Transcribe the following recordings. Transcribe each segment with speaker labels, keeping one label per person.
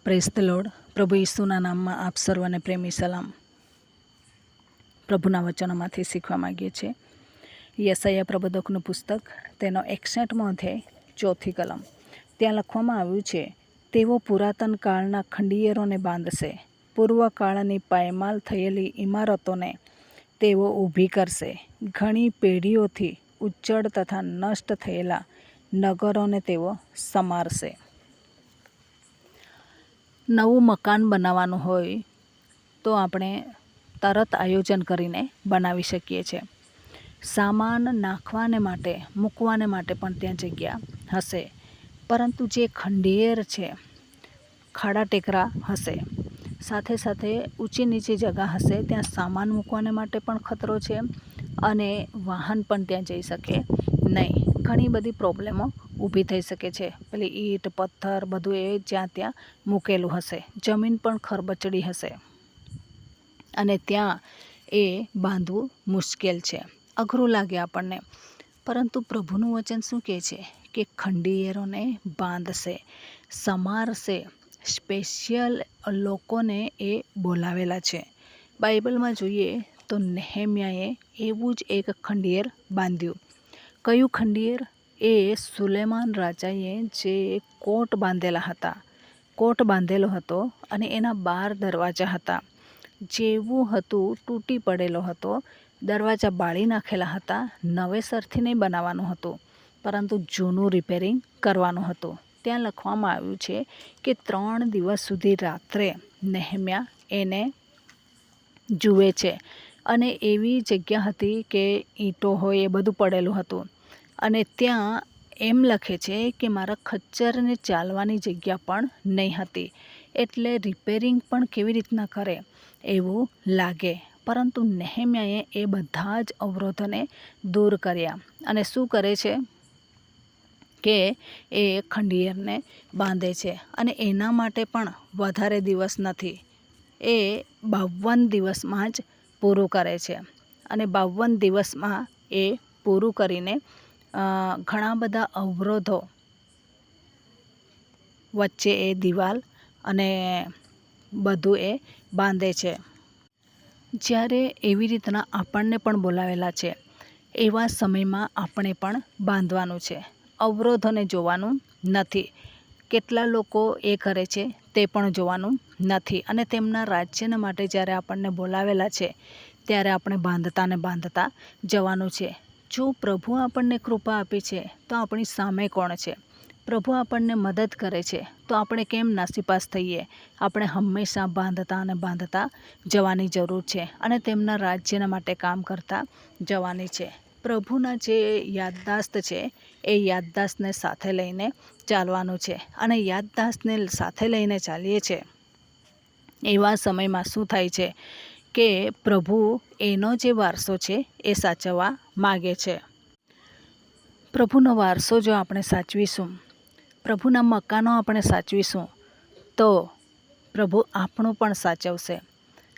Speaker 1: Praise the lord. પ્રભુ ઈસુના નામમાં આપ સર્વને પ્રેમી સલામ. પ્રભુના વચનોમાંથી શીખવા માગીએ છીએ. યશાયા પ્રબોધકનું પુસ્તક, તેનો 61મો અધ્યાય, 4થી કલમ. ત્યાં લખવામાં આવ્યું છે, તેઓ પુરાતન કાળના ખંડિયેરોને બાંધશે, પૂર્વકાળની પાયમાલ થયેલી ઇમારતોને તેઓ ઊભી કરશે, ઘણી પેઢીઓથી ઉજ્જડ તથા નષ્ટ થયેલા નગરોને તેઓ સમારશે. નવું મકાન બનાવવાનું હોય તો આપણે તરત આયોજન કરીને બનાવી શકીએ છીએ. સામાન નાખવાને માટે, મૂકવાને માટે પણ ત્યાં જગ્યા હશે, પરંતુ જે ખંડિયેર છે, ખાડા ટેકરા હશે, સાથે સાથે ઊંચી નીચી જગ્યા હશે, ત્યાં સામાન મૂકવાને માટે પણ ખતરો છે અને વાહન પણ ત્યાં જઈ શકે નહીં. ઘણી બધી પ્રોબ્લેમો ઊભી થઈ શકે છે. પેલી ઈંટ પથ્થર બધું એ જ્યાં ત્યાં મૂકેલું હશે, જમીન પણ ખરબચડી હશે અને ત્યાં એ બાંધવું મુશ્કેલ છે, અઘરું લાગે આપણને. પરંતુ પ્રભુનું વચન શું કહે છે કે ખંડિયેરોને બાંધશે, સમારશે. સ્પેશિયલ લોકોને એ બોલાવેલા છે. બાઇબલમાં જોઈએ તો નેહેમ્યાએ એવું જ એક ખંડિયેર બાંધ્યું. કયું ખંડિયેર? એ સુલેમાન રાજાએ જે કોટ બાંધેલા હતા, કોટ બાંધેલો હતો અને એના 12 દરવાજા હતા. જેવું હતું તૂટી પડેલો હતો, દરવાજા બાળી નાખેલા હતા. નવેસરથી નહીં બનાવવાનું હતું, પરંતુ જૂનું રિપેરિંગ કરવાનું હતું. ત્યાં લખવામાં આવ્યું છે કે 3 દિવસ સુધી રાત્રે નેહેમ્યા એને જુએ છે અને એવી જગ્યા હતી કે ઈંટો હોય એ બધું પડેલું હતું અને ત્યાં એમ લખે છે કે મારા ખચ્ચરને ચાલવાની જગ્યા પણ નહીં હતી. એટલે રિપેરિંગ પણ કેવી રીતના કરે એવું લાગે. પરંતુ નેહેમ્યાએ એ બધા જ અવરોધોને દૂર કર્યા અને શું કરે છે કે એ ખંડિયેરને બાંધે છે અને એના માટે પણ વધારે દિવસ નથી, એ 52 દિવસમાં જ પૂરું કરે છે અને 52 દિવસમાં એ પૂરું કરીને ઘણા બધા અવરોધો વચ્ચે એ દિવાલ અને બધું એ બાંધે છે. જ્યારે એવી રીતના આપણને પણ બોલાવેલા છે, એવા સમયમાં આપણે પણ બાંધવાનું છે. અવરોધોને જોવાનું નથી. કેટલા લોકો એ કરે છે તે પણ જોવાનું નથી અને તેમના રાજ્યના માટે જ્યારે આપણને બોલાવેલા છે ત્યારે આપણે બાંધતા ને બાંધતા જવાનું છે. જો પ્રભુ આપણને કૃપા આપી છે તો આપણી સામે કોણ છે? પ્રભુ આપણને મદદ કરે છે તો આપણે કેમ નાસીપાસ થઈએ? આપણે હંમેશા બાંધતા અને બાંધતા જવાની જરૂર છે અને તેમના રાજ્યના માટે કામ કરતા જવાની છે. પ્રભુના જે યાદદાસ્ત છે એ યાદદાસ્તને સાથે લઈને ચાલવાનું છે અને યાદદાસ્તને સાથે લઈને ચાલીએ છીએ એવા સમયમાં શું થાય છે કે પ્રભુ એનો જે વારસો છે એ સાચવવા માગે છે. પ્રભુનો વારસો જો આપણે સાચવીશું, પ્રભુના મકાનો આપણે સાચવીશું, તો પ્રભુ આપણું પણ સાચવશે,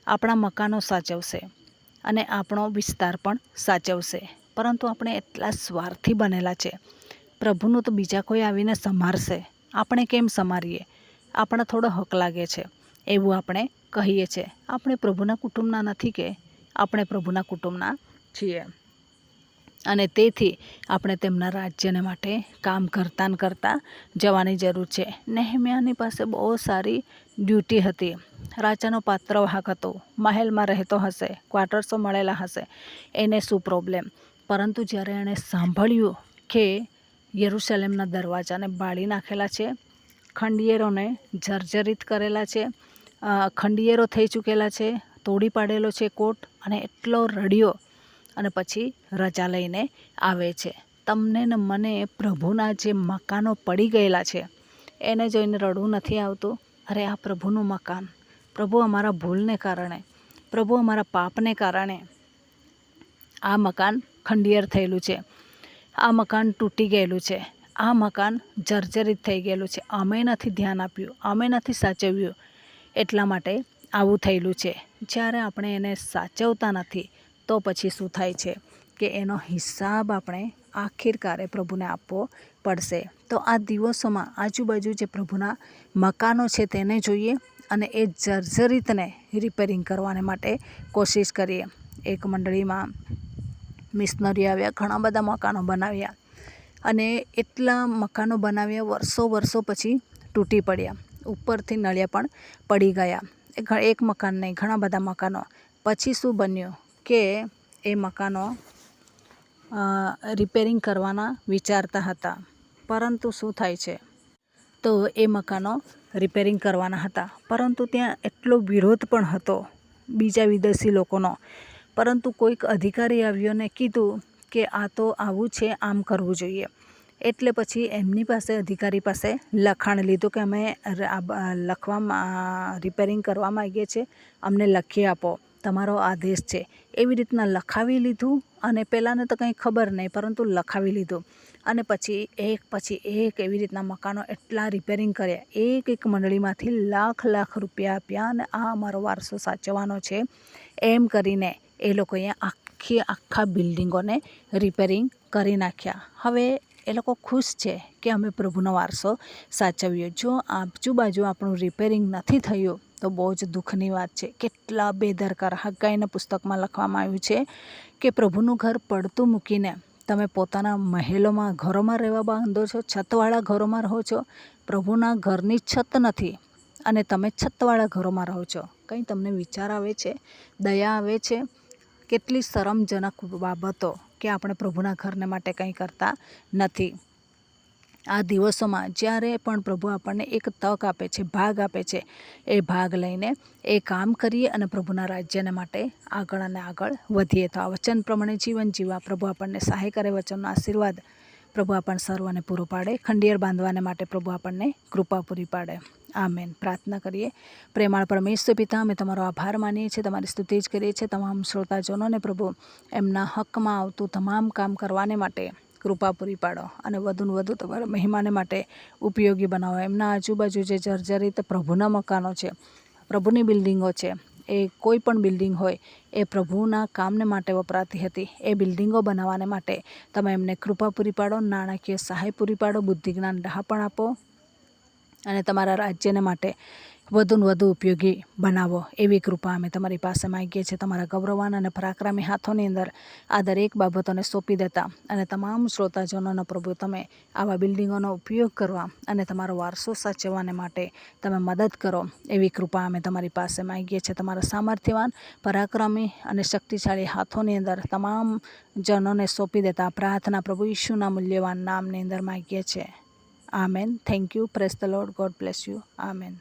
Speaker 1: આપણા મકાનો સાચવશે અને આપણો વિસ્તાર પણ સાચવશે. પરંતુ આપણે એટલા સ્વાર્થી બનેલા છે. પ્રભુનું તો બીજા કોઈ આવીને સંભાળશે, આપણે કેમ સંભાળીએ? આપણા થોડો હક લાગે છે એવું આપણે કહીએ છીએ. આપણે પ્રભુના કુટુંબના નથી કે આપણે પ્રભુના કુટુંબના છીએ અને તેથી આપણે તેમના રાજ્યને માટે કામ કરતાં જવાની જરૂર છે. નેહેમ્યાની પાસે બહુ સારી ડ્યુટી હતી. રાજાનો પાત્રવાહક હતો, મહેલમાં રહેતો હશે, ક્વાર્ટર્સો મળેલા હશે, એને શું પ્રોબ્લેમ? પરંતુ જ્યારે એણે સાંભળ્યું કે યરૂશલેમના દરવાજાને બાળી નાખેલા છે, ખંડિયેરોને જર્જરિત કરેલા છે, ખંડિયેરો થઈ ચૂકેલા છે, તોડી પાડેલો છે કોટ, અને એટલો રડ્યો અને પછી રજા લઈને આવે છે. તમને ને મને પ્રભુના જે મકાનો પડી ગયેલા છે એને જોઈને રડવું નથી આવતું? અરે આ પ્રભુનું મકાન, પ્રભુ અમારા ભૂલને કારણે, પ્રભુ અમારા પાપને કારણે આ મકાન ખંડિયેર થયેલું છે, આ મકાન તૂટી ગયેલું છે, આ મકાન જર્જરિત થઈ ગયેલું છે, અમે નથી ધ્યાન આપ્યું, અમે નથી સાચવ્યું, એટલા માટે આવું થયેલું છે. જ્યારે આપણે એને સાચવતા નથી તો પછી શું થાય છે કે એનો હિસાબ આપણે આખિરકારે પ્રભુને આપવો પડશે. તો આ દિવસોમાં આજુબાજુ જે પ્રભુના મકાનો છે તેને જોઈએ અને એ જર્જરિતને રિપેરિંગ કરવાને માટે કોશિશ કરીએ. એક મંડળીમાં મિશનરી આવ્યા, ઘણા બધા મકાનો બનાવ્યા અને એટલા મકાનો બનાવ્યા, વર્ષો પછી તૂટી પડ્યા, ઉપરથી નળિયા પણ પડી ગયા. એક મકાન નહીં, ઘણા બધા મકાનો. પછી શું બન્યું કે એ મકાનો રિપેરિંગ કરવાના વિચારતા હતા, પરંતુ શું થાય છે, તો એ મકાનો રિપેરિંગ કરવાના હતા, પરંતુ ત્યાં એટલો વિરોધ પણ હતો બીજા વિદેશી લોકોનો. પરંતુ કોઈક અધિકારી આવ્યો ને કીધું કે આ તો આવું છે, આમ કરવું જોઈએ. એટલે પછી એમની પાસે, અધિકારી પાસે લખાણ લીધું કે અમે રિપેરિંગ કરવા માગીએ છીએ, અમને લખી આપો, તમારો આદેશ છે. એવી રીતના લખાવી લીધું અને પહેલાંને તો કંઈ ખબર નહીં, પરંતુ લખાવી લીધું અને પછી એક એવી રીતના મકાનો એટલા રિપેરિંગ કર્યા. એક મંડળીમાંથી લાખ રૂપિયા આપ્યા અને આ અમારો વારસો સાચવવાનો છે એમ કરીને એ લોકોએ આખા બિલ્ડિંગોને રિપેરિંગ કરી નાખ્યા. હવે એ લોકો ખુશ છે કે અમે પ્રભુનો વારસો સાચવ્યો. જો આજુબાજુ આપણું રિપેરિંગ નથી થયું તો બહુ જ દુઃખની વાત છે. કેટલા બેદરકાર. હગ્ગાઈના પુસ્તકમાં લખવામાં આવ્યું છે કે પ્રભુનું ઘર પડતું મૂકીને તમે પોતાના મહેલોમાં, ઘરોમાં રહેવા બાંધો છો, છતવાળા ઘરોમાં રહો છો. પ્રભુના ઘરની છત નથી અને તમે છતવાળા ઘરોમાં રહો છો. કંઈ તમને વિચાર આવે છે? દયા આવે છે? કેટલી શરમજનક બાબતો કે આપણે પ્રભુના ઘરને માટે કંઈ કરતા નથી. આ દિવસોમાં જ્યારે પણ પ્રભુ આપણને એક તક આપે છે, ભાગ આપે છે, એ ભાગ લઈને એ કામ કરીએ અને પ્રભુના રાજ્યને માટે આગળ અને આગળ વધીએ. તો આ વચન પ્રમાણે જીવન જીવવા પ્રભુ આપણને સહાય કરે. વચનનો આશીર્વાદ પ્રભુ આપણને સર્વને પૂરો પાડે. ખંડિયાર બાંધવાને માટે પ્રભુ આપણને કૃપા પૂરી પાડે. આમેન. પ્રાર્થના કરીએ. પ્રેમાળ પરમેશ્વર પિતા, અમે તમારો આભાર માનીએ છીએ, તમારી સ્તુતિ જ કરીએ છીએ. તમામ શ્રોતાજનોને પ્રભુ એમના હકમાં આવતું તમામ કામ કરવાને માટે કૃપા પૂરી પાડો અને વધુને વધુ તમારા મહિમાને માટે ઉપયોગી બનાવો. એમના આજુબાજુ જે જર્જરિત પ્રભુના મકાનો છે, પ્રભુની બિલ્ડિંગો છે, એ કોઈ પણ બિલ્ડિંગ હોય એ પ્રભુના કામને માટે વપરાતી હતી. એ બિલ્ડિંગો બનાવવાને માટે તમે એમને કૃપા પૂરી પાડો, નાણાકીય સહાય પૂરી પાડો, બુદ્ધિ જ્ઞાન ડહાપણ આપો અને તમારા રાજ્યને માટે વધુને વધુ ઉપયોગી બનાવો. એવી કૃપા અમે તમારી પાસે માગીએ છીએ. તમારા ગૌરવાન અને પરાક્રમી હાથોની અંદર આ દરેક બાબતોને સોંપી દેતા અને તમામ શ્રોતાજનોનો પ્રભુ તમે આવા બિલ્ડિંગોનો ઉપયોગ કરવા અને તમારો વારસો સાચવવાને માટે તમે મદદ કરો. એવી કૃપા અમે તમારી પાસે માગીએ છીએ. તમારા સામર્થ્યવાન, પરાક્રમી અને શક્તિશાળી હાથોની અંદર તમામ જનોને સોંપી દેતા પ્રાર્થના પ્રભુ ઈશુના મૂલ્યવાન નામની અંદર માગીએ છીએ. Amen. Thank you. Praise the lord. God bless you. Amen.